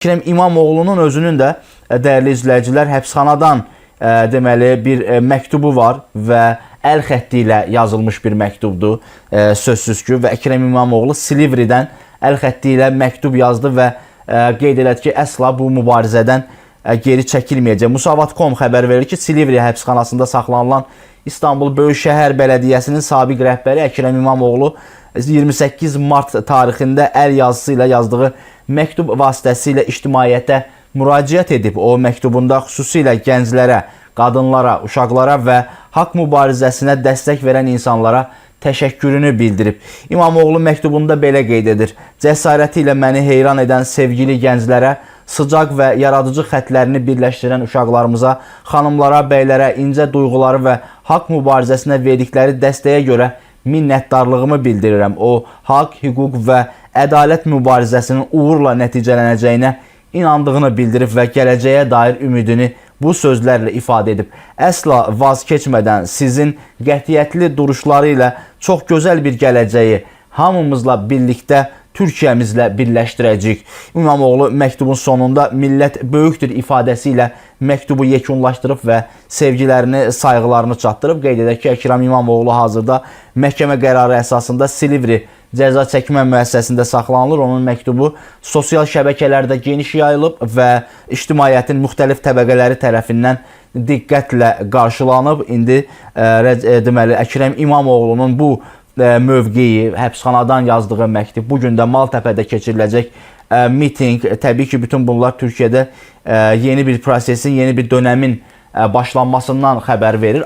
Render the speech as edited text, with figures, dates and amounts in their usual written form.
Ekrem İmamoğlu'nun özünün də dəyərli izləyicilər həbsxanadan deməli bir məktubu var və əl xətti ilə yazılmış bir məktubdur sözsüz ki və Ekrem İmamoğlu Silivridən əl xətti ilə məktub yazdı və qeyd elədi ki, əsla bu mübarizədən geri çəkilməyəcək. Musavat.com xəbər verir ki, Silivri həbsxanasında saxlanılan İstanbul Böyükşəhər Bələdiyyəsinin sabiq rəhbəri Ekrem İmamoğlu 28 mart tarixində əl yazısı ilə yazdığı məktub vasitəsilə ictimaiyyətə müraciət edib. O məktubunda xüsusilə gənclərə, qadınlara, uşaqlara və haqq mübarizəsinə dəstək verən insanlara təşəkkürünü bildirib. İmamoğlu məktubunda belə qeyd edir: "Cəsarəti ilə məni heyran edən sevgili gənclərə, sıcaq və yaradıcı xətlərini birləşdirən uşaqlarımıza, xanımlara, bəylərə incə duyğuları və haqq mübarizəsinə verdikləri dəstəyə görə minnətdarlığımı bildirirəm." O, haqq, hüquq və ədalət mübarizəsinin uğurla nəticələnəcəyinə inandığını bildirib və gələcəyə dair ümidini bu sözlərlə ifadə edib. "Əsla vaz keçmədən sizin qətiyyətli duruşları ilə çox gözəl bir gələcəyi hamımızla birlikdə Türkiyəmizlə birləşdirəcəyik." İmamoğlu məktubun sonunda "millət böyükdür" ifadəsi ilə məktubu yekunlaşdırıb və sevgilərini, sayğılarını çatdırıb. Qeyd edək ki, Ekrem İmamoğlu hazırda məhkəmə qərarı əsasında Silivri cəza çəkmə müəssisəsində saxlanılır. Onun məktubu sosial şəbəkələrdə geniş yayılıb və ictimaiyyətin müxtəlif təbəqələri tərəfindən diqqətlə qarşılanıb. İndi deməli Ekrem İmamoğlu'nun bu mövqeyi, həbsxanadan yazdığı məktub, bugün də Maltepe'də keçiriləcək miting, təbii ki, bütün bunlar Türkiyədə yeni bir prosesin, yeni bir dönəmin başlanmasından xəbər verir.